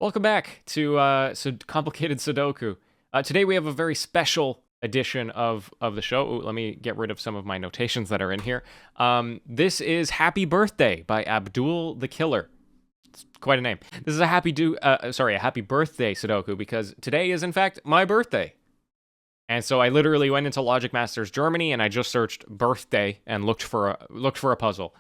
Welcome back to Complicated Sudoku. Today we have a very special edition of the show. Ooh, let me get rid of some of my notations that are in here. This is Happy Birthday by Abdul the Killer. It's quite a name. This is a happy birthday Sudoku because today is in fact my birthday. And so I literally went into Logic Masters Germany and I just searched birthday and looked for a puzzle.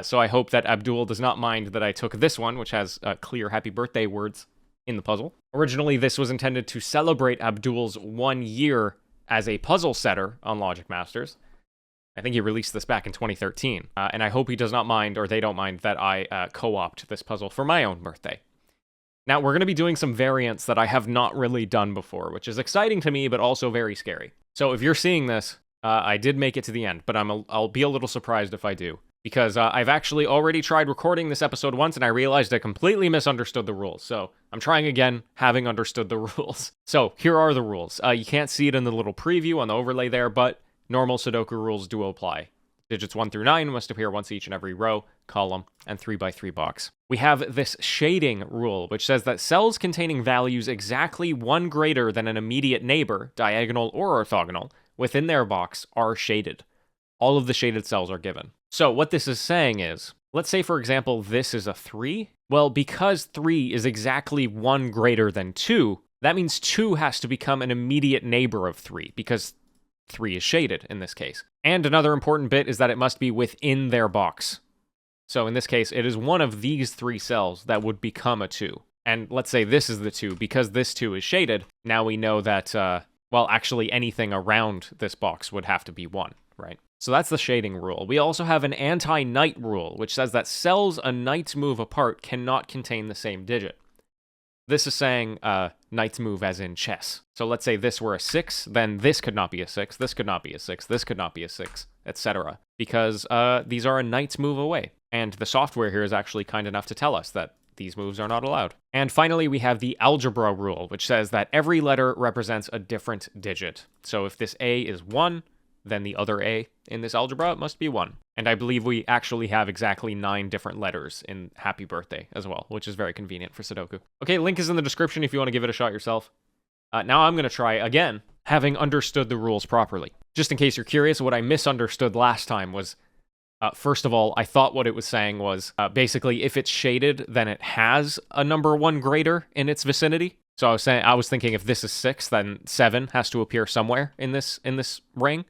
So I hope that Abdul does not mind that I took this one, which has clear happy birthday words in the puzzle. Originally, this was intended to celebrate Abdul's 1 year as a puzzle setter on Logic Masters. I think he released this back in 2013. And I hope he does not mind, or they don't mind, that I co-opt this puzzle for my own birthday. Now, we're going to be doing some variants that I have not really done before, which is exciting to me, but also very scary. So if you're seeing this, I did make it to the end, but I'll be a little surprised if I do. Because I've actually already tried recording this episode once, and I realized I completely misunderstood the rules. So I'm trying again, having understood the rules. So here are the rules. You can't see it in the little preview on the overlay there, but normal Sudoku rules do apply. Digits 1 through 9 must appear once each in every row, column, and 3x3 box. We have this shading rule, which says that cells containing values exactly one greater than an immediate neighbor, diagonal or orthogonal, within their box are shaded. All of the shaded cells are given. So what this is saying is, let's say, for example, this is a 3. Well, because 3 is exactly 1 greater than 2, that means 2 has to become an immediate neighbor of 3, because 3 is shaded in this case. And another important bit is that it must be within their box. So in this case, it is one of these 3 cells that would become a 2. And let's say this is the 2. Because this 2 is shaded, now we know that, well, actually anything around this box would have to be 1, right? So that's the shading rule. We also have an anti-knight rule, which says that cells a knight's move apart cannot contain the same digit. This is saying knight's move as in chess. So let's say this were a 6, then this could not be a 6, this could not be a 6, this could not be a 6, etc. Because these are a knight's move away. And the software here is actually kind enough to tell us that these moves are not allowed. And finally, we have the algebra rule, which says that every letter represents a different digit. So if this A is 1, then the other A in this algebra must be 1. And I believe we actually have exactly 9 different letters in Happy Birthday as well, which is very convenient for Sudoku. Okay, link is in the description if you want to give it a shot yourself. Now I'm going to try again, having understood the rules properly. Just in case you're curious, what I misunderstood last time was, first of all, I thought what it was saying was, basically, if it's shaded, then it has a number 1 greater in its vicinity. So I was thinking if this is 6, then 7 has to appear somewhere in this ring.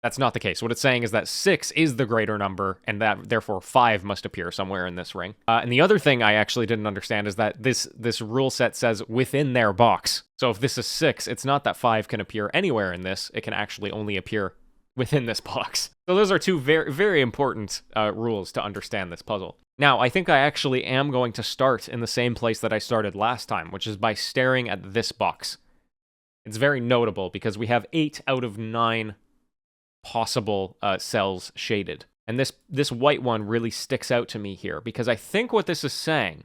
That's not the case. What it's saying is that 6 is the greater number, and that therefore 5 must appear somewhere in this ring. And the other thing I actually didn't understand is that this rule set says within their box. So if this is 6, it's not that 5 can appear anywhere in this. It can actually only appear within this box. So those are 2 very, very important rules to understand this puzzle. Now, I think I actually am going to start in the same place that I started last time, which is by staring at this box. It's very notable because we have 8 out of 9 possible cells shaded. And this white one really sticks out to me here, because I think what this is saying,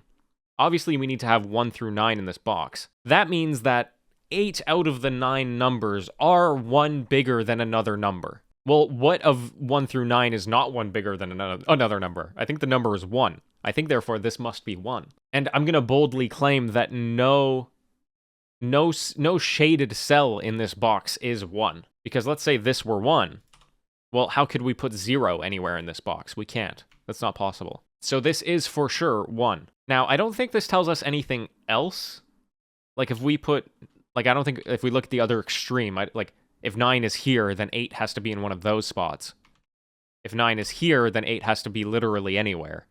obviously we need to have 1 through 9 in this box. That means that 8 out of the 9 numbers are 1 bigger than another number. Well, what of 1 through 9 is not 1 bigger than another number? I think the number is 1. I think therefore this must be 1. And I'm going to boldly claim that no shaded cell in this box is 1. Because let's say this were 1. Well, how could we put 0 anywhere in this box? We can't. That's not possible. So this is for sure 1. Now, I don't think this tells us anything else. Like if we put, like I don't think if we look at the other extreme, like if 9 is here, then 8 has to be in one of those spots. If 9 is here, then 8 has to be literally anywhere.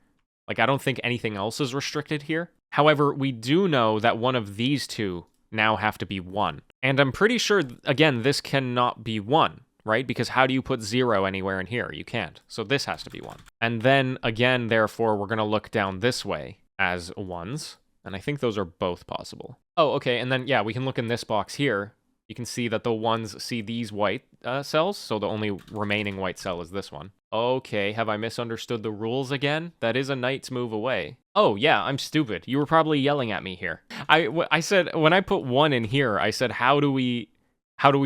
Like I don't think anything else is restricted here. However, we do know that one of these 2 now have to be 1. And I'm pretty sure, again, this cannot be 1. Right? Because how do you put 0 anywhere in here? You can't. So this has to be 1. And then, again, therefore, we're going to look down this way as 1s. And I think those are both possible. Oh, okay. And then, yeah, we can look in this box here. You can see that the 1s see these white cells. So the only remaining white cell is this one. Okay, have I misunderstood the rules again? That is a knight's move away. Oh, yeah, I'm stupid. You were probably yelling at me here. I said, when I put 1 in here, I said, how do we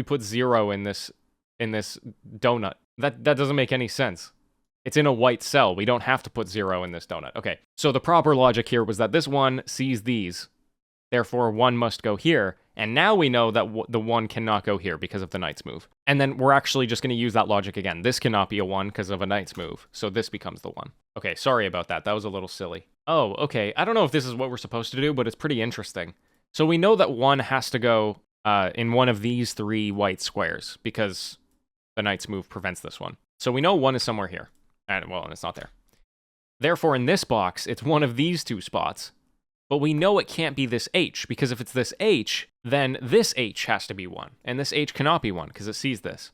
put 0 in this donut? That doesn't make any sense. It's in a white cell. We don't have to put 0 in this donut. Okay, so the proper logic here was that this 1 sees these. Therefore, 1 must go here. And now we know that the 1 cannot go here because of the knight's move. And then we're actually just going to use that logic again. This cannot be a 1 because of a knight's move. So this becomes the 1. Okay, sorry about that. That was a little silly. Oh, okay. I don't know if this is what we're supposed to do, but it's pretty interesting. So we know that 1 has to go in one of these 3 white squares because the knight's move prevents this one. So we know 1 is somewhere here. And it's not there. Therefore, in this box, it's one of these 2 spots. But we know it can't be this H, because if it's this H, then this H has to be 1. And this H cannot be 1, because it sees this.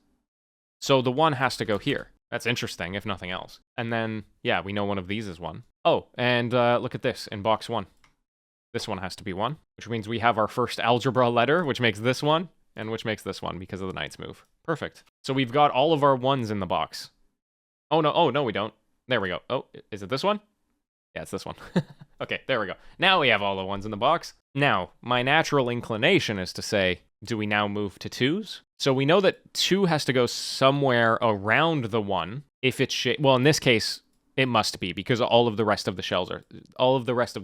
So the 1 has to go here. That's interesting, if nothing else. And then, yeah, we know one of these is 1. Oh, and look at this, in box 1. This one has to be 1, which means we have our first algebra letter, which makes this 1, and which makes this 1, because of the knight's move. Perfect. So we've got all of our 1s in the box. Oh, no, we don't. There we go. Oh, is it this one? Yeah, it's this one. Okay, there we go. Now we have all the 1s in the box. Now, my natural inclination is to say, do we now move to 2s? So we know that 2 has to go somewhere around the 1 if it's well, in this case, it must be because all of the rest of the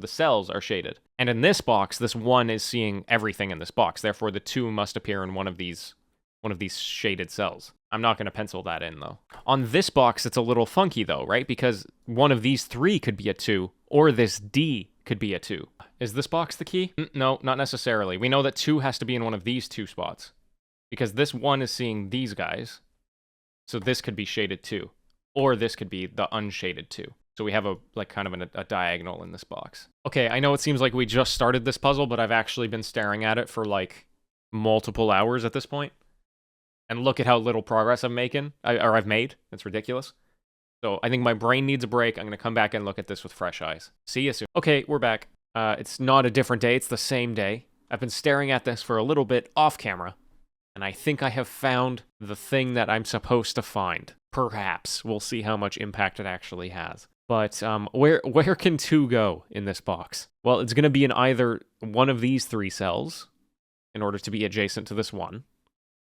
cells are shaded. And in this box, this 1 is seeing everything in this box. Therefore, the 2 must appear in one of these shaded cells. I'm not going to pencil that in, though. On this box, it's a little funky, though, right? Because one of these 3 could be a 2, or this D could be a 2. Is this box the key? No, not necessarily. We know that 2 has to be in one of these 2 spots. Because this 1 is seeing these guys. So this could be shaded 2. Or this could be the unshaded 2. So we have a diagonal in this box. Okay, I know it seems like we just started this puzzle, but I've actually been staring at it for, multiple hours at this point. And look at how little progress I've made. It's ridiculous. So I think my brain needs a break. I'm going to come back and look at this with fresh eyes. See you soon. Okay, we're back. It's not a different day. It's the same day. I've been staring at this for a little bit off camera. And I think I have found the thing that I'm supposed to find. Perhaps. We'll see how much impact it actually has. But where can 2 go in this box? Well, it's going to be in either one of these 3 cells in order to be adjacent to this 1.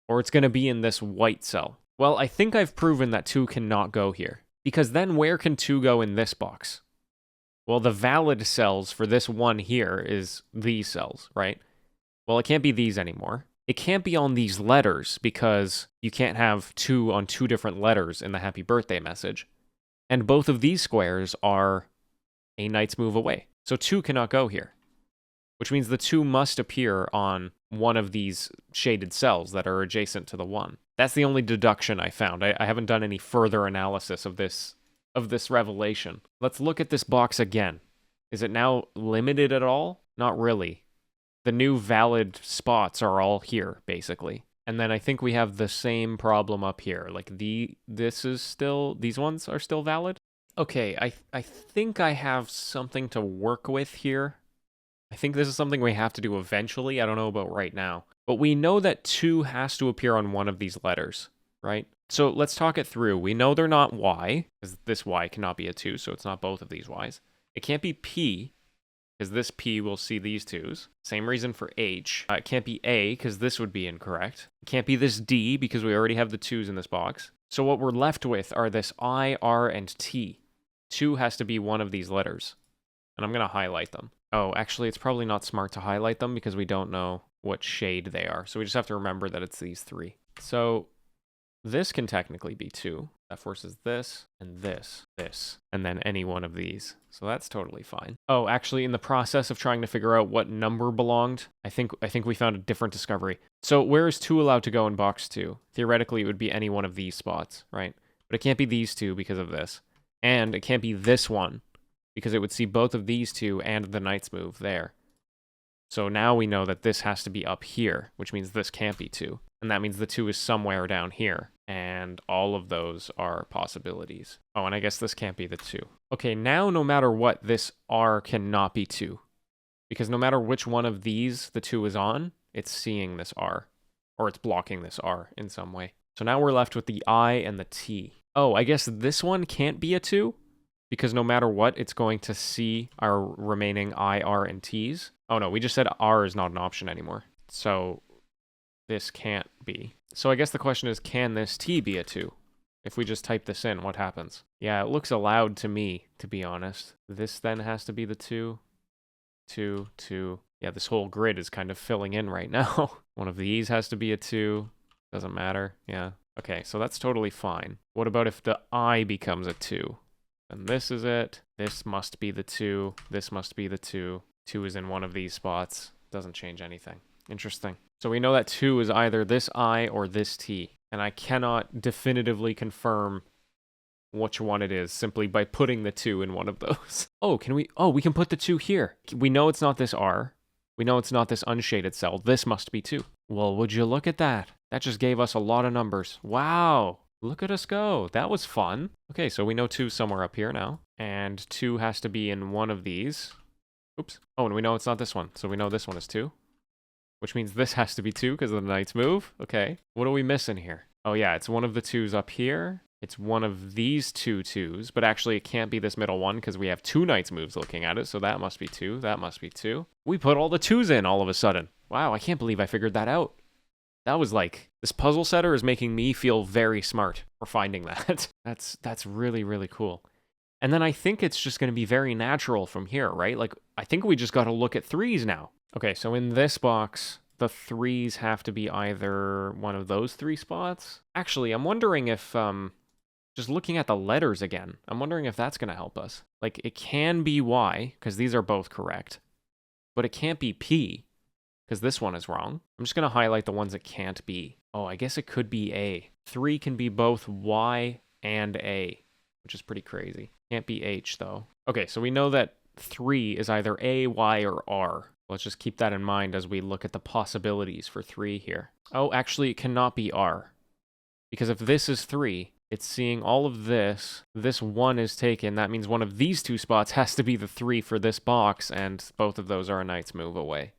Or it's going to be in this white cell. Well, I think I've proven that 2 cannot go here. Because then where can 2 go in this box? Well, the valid cells for this 1 here is these cells, right? Well, it can't be these anymore. It can't be on these letters because you can't have 2 on 2 different letters in the happy birthday message. And both of these squares are a knight's move away. So 2 cannot go here. Which means the 2 must appear on one of these shaded cells that are adjacent to the 1. That's the only deduction I found. I haven't done any further analysis of this revelation. Let's look at this box again. Is it now limited at all? Not really. The new valid spots are all here, basically. And then I think we have the same problem up here. These ones are still valid? Okay, I think I have something to work with here. I think this is something we have to do eventually. I don't know about right now. But we know that 2 has to appear on one of these letters, right? So let's talk it through. We know they're not Y, because this Y cannot be a 2, so it's not both of these Ys. It can't be P, because this P will see these 2s. Same reason for H. It can't be A, because this would be incorrect. It can't be this D, because we already have the 2s in this box. So what we're left with are this I, R, and T. 2 has to be one of these letters. And I'm going to highlight them. Oh, actually, it's probably not smart to highlight them because we don't know what shade they are. So we just have to remember that it's these 3. So this can technically be 2. That forces this, and this, and then any one of these. So that's totally fine. Oh, actually, in the process of trying to figure out what number belonged, I think we found a different discovery. So where is 2 allowed to go in box 2? Theoretically, it would be any one of these spots, right? But it can't be these 2 because of this. And it can't be this one, because it would see both of these 2 and the knight's move there. So now we know that this has to be up here, which means this can't be 2. And that means the 2 is somewhere down here. And all of those are possibilities. Oh, and I guess this can't be the 2. Okay, now no matter what, this R cannot be 2. Because no matter which one of these the 2 is on, it's seeing this R. Or it's blocking this R in some way. So now we're left with the I and the T. Oh, I guess this one can't be a 2? Because no matter what, it's going to see our remaining I, R, and T's. Oh no, we just said R is not an option anymore. So this can't be. So I guess the question is, can this T be a 2? If we just type this in, what happens? Yeah, it looks allowed to me, to be honest. This then has to be the 2, 2, 2. Yeah, this whole grid is kind of filling in right now. One of these has to be a 2. Doesn't matter. Yeah. Okay, so that's totally fine. What about if the I becomes a 2? And this is it. This must be the 2. This must be the 2. 2 is in one of these spots. Doesn't change anything. Interesting. So we know that 2 is either this I or this T. And I cannot definitively confirm which one it is simply by putting the 2 in one of those. Oh, we can put the 2 here. We know it's not this R. We know it's not this unshaded cell. This must be 2. Well, would you look at that? That just gave us a lot of numbers. Wow. Look at us go. That was fun. Okay, so we know 2 somewhere up here now. And 2 has to be in one of these. Oops. Oh, and we know it's not this one. So we know this one is 2. Which means this has to be 2 because of the knight's move. Okay. What are we missing here? Oh yeah, it's one of the 2s up here. It's one of these 2 2s, but actually it can't be this middle one because we have 2 knight's moves looking at it, so that must be 2. That must be 2. We put all the 2s in all of a sudden. Wow, I can't believe I figured that out. That was like, this puzzle setter is making me feel very smart for finding that. That's really, really cool. And then I think it's just going to be very natural from here, right? Like, I think we just got to look at 3s now. Okay, so in this box, the 3s have to be either one of those 3 spots. Actually, I'm wondering if, just looking at the letters again, I'm wondering if that's going to help us. Like, it can be Y, because these are both correct. But it can't be P, because this one is wrong. I'm just going to highlight the ones it can't be. Oh, I guess it could be A. 3 can be both Y and A, which is pretty crazy. Can't be H, though. Okay, so we know that 3 is either A, Y, or R. Let's just keep that in mind as we look at the possibilities for 3 here. Oh, actually, it cannot be R. Because if this is 3, it's seeing all of this. This 1 is taken. That means one of these 2 spots has to be the 3 for this box, and both of those are a knight's move away.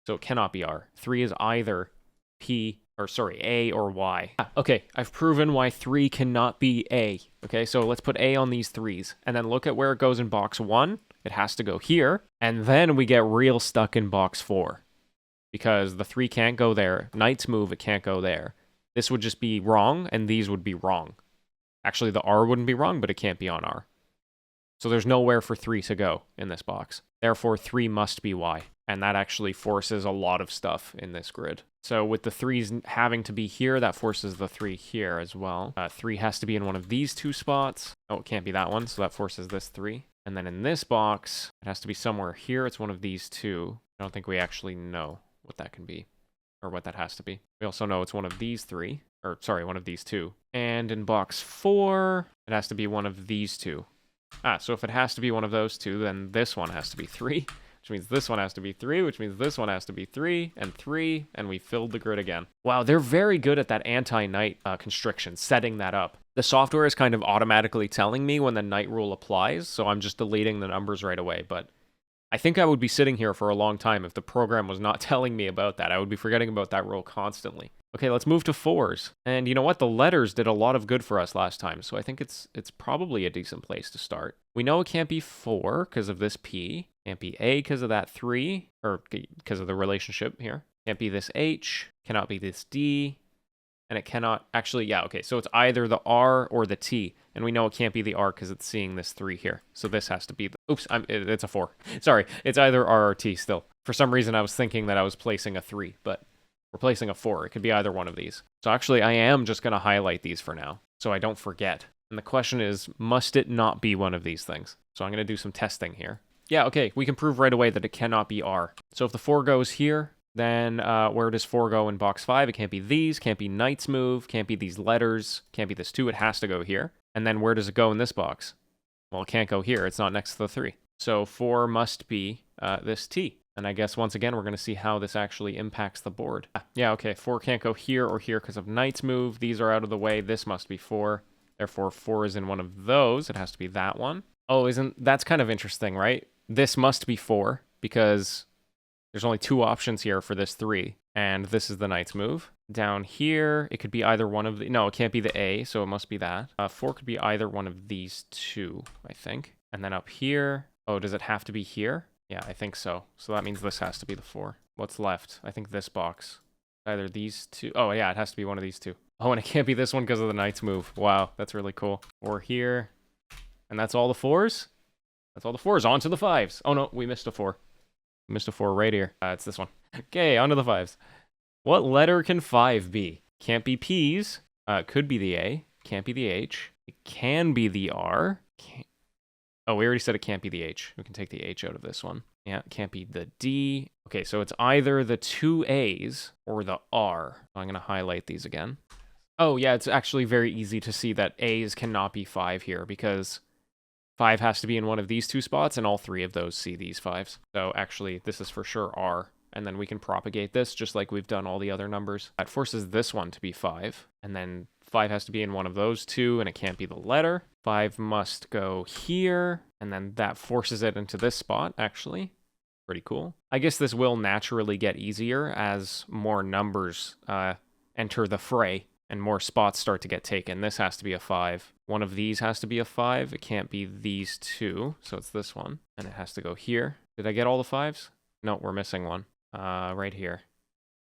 So it cannot be R. 3 is either A or Y. Okay, I've proven why 3 cannot be A. Okay, so let's put A on these 3s, and then look at where it goes in box 1. It has to go here, and then we get real stuck in box 4. Because the 3 can't go there. Knight's move, it can't go there. This would just be wrong, and these would be wrong. Actually, the R wouldn't be wrong, but it can't be on R. So there's nowhere for 3 to go in this box. Therefore, 3 must be Y. And that actually forces a lot of stuff in this grid. So with the 3s having to be here, that forces the 3 here as well. 3 has to be in one of these 2 spots. Oh, it can't be that one, so that forces this 3. And then in this box, it has to be somewhere here. It's one of these 2. I don't think we actually know what that can be, or what that has to be. We also know it's one of these 3, or sorry, one of these 2. And in box 4, it has to be one of these 2. So if it has to be one of those 2, then this one has to be 3, which means this one has to be 3, which means this one has to be 3, and we filled the grid again. Wow, they're very good at that anti-knight constriction, setting that up. The software is kind of automatically telling me when the knight rule applies, so I'm just deleting the numbers right away, but I think I would be sitting here for a long time if the program was not telling me about that. I would be forgetting about that rule constantly. Okay, let's move to 4s. And you know what? The letters did a lot of good for us last time, so I think it's probably a decent place to start. We know it can't be 4 because of this P. Can't be A because of that 3, or because of the relationship here. Can't be this H. Cannot be this D. And it cannot, actually, yeah, okay, so it's either the R or the T, and we know it can't be the R because it's seeing this 3 here. So this has to be, it's a 4. Sorry, it's either R or T still. For some reason, I was thinking that I was placing a 3, but we're placing a 4. It could be either one of these. So actually, I am just going to highlight these for now, so I don't forget. And the question is, must it not be one of these things? So I'm going to do some testing here. Yeah, okay, we can prove right away that it cannot be R. So if the 4 goes here, then where does 4 go in box 5? It can't be these, can't be knight's move, can't be these letters, can't be this 2, it has to go here. And then where does it go in this box? Well, it can't go here, it's not next to the 3. So 4 must be this T. And I guess once again, we're going to see how this actually impacts the board. Yeah, okay, 4 can't go here or here because of knight's move. These are out of the way, this must be 4. Therefore, 4 is in one of those, it has to be that one. Oh, that's kind of interesting, right? This must be 4 because there's only 2 options here for this 3, and this is the knight's move. Down here, it could be either one of the... No, it can't be the A, so it must be that. 4 could be either one of these 2, I think. And then up here... Oh, does it have to be here? Yeah, I think so. So that means this has to be the 4. What's left? I think this box. Either these two. Oh, yeah, it has to be one of these two. Oh, and it can't be this one because of the knight's move. Wow, that's really cool. Or here. And that's all the 4s? That's all the 4s. On to the 5s. Oh, no, we missed a 4. We missed a 4 right here. It's this one. Okay, on to the 5s. What letter can 5 be? Can't be P's. Could be the A. Can't be the H. It can be the R. Oh, we already said it can't be the H. We can take the H out of this one. Yeah, it can't be the D. Okay, so it's either the 2 A's or the R. I'm going to highlight these again. Oh, yeah, it's actually very easy to see that A's cannot be 5 here because 5 has to be in one of these 2 spots, and all 3 of those see these 5s. So actually, this is for sure R. And then we can propagate this just like we've done all the other numbers. That forces this one to be 5. And then 5 has to be in one of those 2, and it can't be the letter. 5 must go here, and then that forces it into this spot, actually. Pretty cool. I guess this will naturally get easier as more numbers enter the fray and more spots start to get taken. This has to be a 5. One of these has to be a 5. It can't be these 2, so it's this one. And it has to go here. Did I get all the 5s? No, we're missing one. Right here.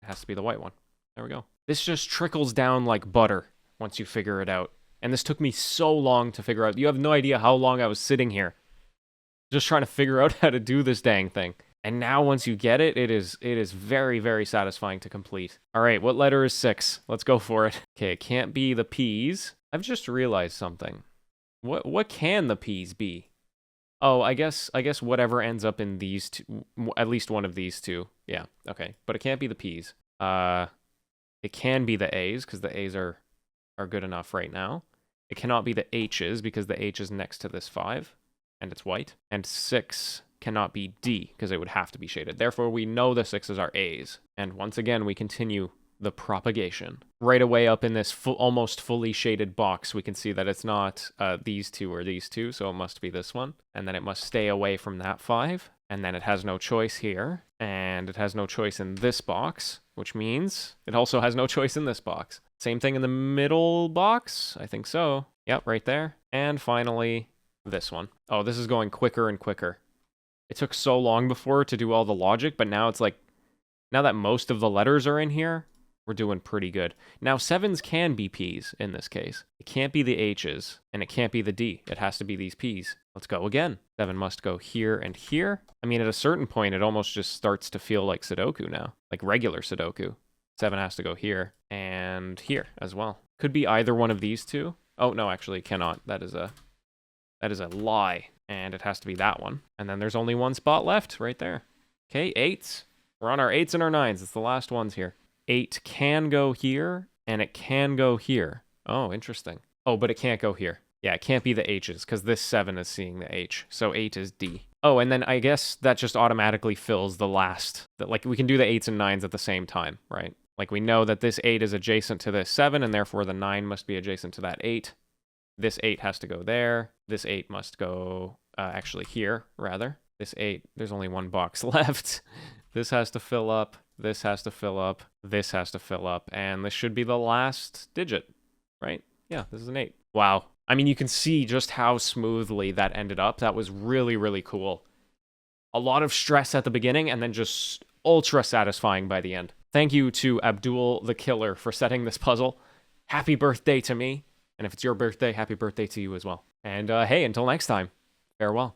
It has to be the white one. There we go. This just trickles down like butter once you figure it out. And this took me so long to figure out. You have no idea how long I was sitting here just trying to figure out how to do this dang thing. And now once you get it, it is very, very satisfying to complete. All right, what letter is 6? Let's go for it. Okay, it can't be the P's. I've just realized something. What can the P's be? Oh, I guess whatever ends up in these two, at least one of these 2. Yeah, okay. But it can't be the P's. It can be the A's, because the A's are good enough right now. It cannot be the H's, because the H is next to this 5, and it's white. And 6 cannot be D, because it would have to be shaded. Therefore, we know the 6s are A's. And once again, we continue the propagation. Right away up in this almost fully shaded box, we can see that it's not these 2 or these 2, so it must be this one. And then it must stay away from that 5. And then it has no choice here. And it has no choice in this box, which means it also has no choice in this box. Same thing in the middle box? I think so. Yep, right there. And finally, this one. Oh, this is going quicker and quicker. It took so long before to do all the logic, but now it's like, now that most of the letters are in here, we're doing pretty good. Now, 7s can be P's in this case. It can't be the H's, and it can't be the D. It has to be these P's. Let's go again. 7 must go here and here. I mean, at a certain point, it almost just starts to feel like Sudoku now, like regular Sudoku. 7 has to go here and here as well. Could be either one of these 2. Oh, no, actually, it cannot. That is a lie, and it has to be that one. And then there's only one spot left right there. Okay, 8s. We're on our 8s and our 9s. It's the last ones here. 8 can go here, and it can go here. Oh, interesting. Oh, but it can't go here. Yeah, it can't be the H's, because this 7 is seeing the H, so 8 is D. Oh, and then I guess that just automatically fills the last. Like, we can do the 8s and 9s at the same time, right? Like, we know that this 8 is adjacent to this 7, and therefore the 9 must be adjacent to that 8. This 8 has to go there. This 8 must go, actually here, rather. This 8, there's only one box left. This has to fill up. This has to fill up. This has to fill up. And this should be the last digit, right? Yeah, this is an 8. Wow. I mean, you can see just how smoothly that ended up. That was really, really cool. A lot of stress at the beginning, and then just ultra satisfying by the end. Thank you to Abdul the Killer for setting this puzzle. Happy birthday to me. And if it's your birthday, happy birthday to you as well. And hey, until next time, farewell.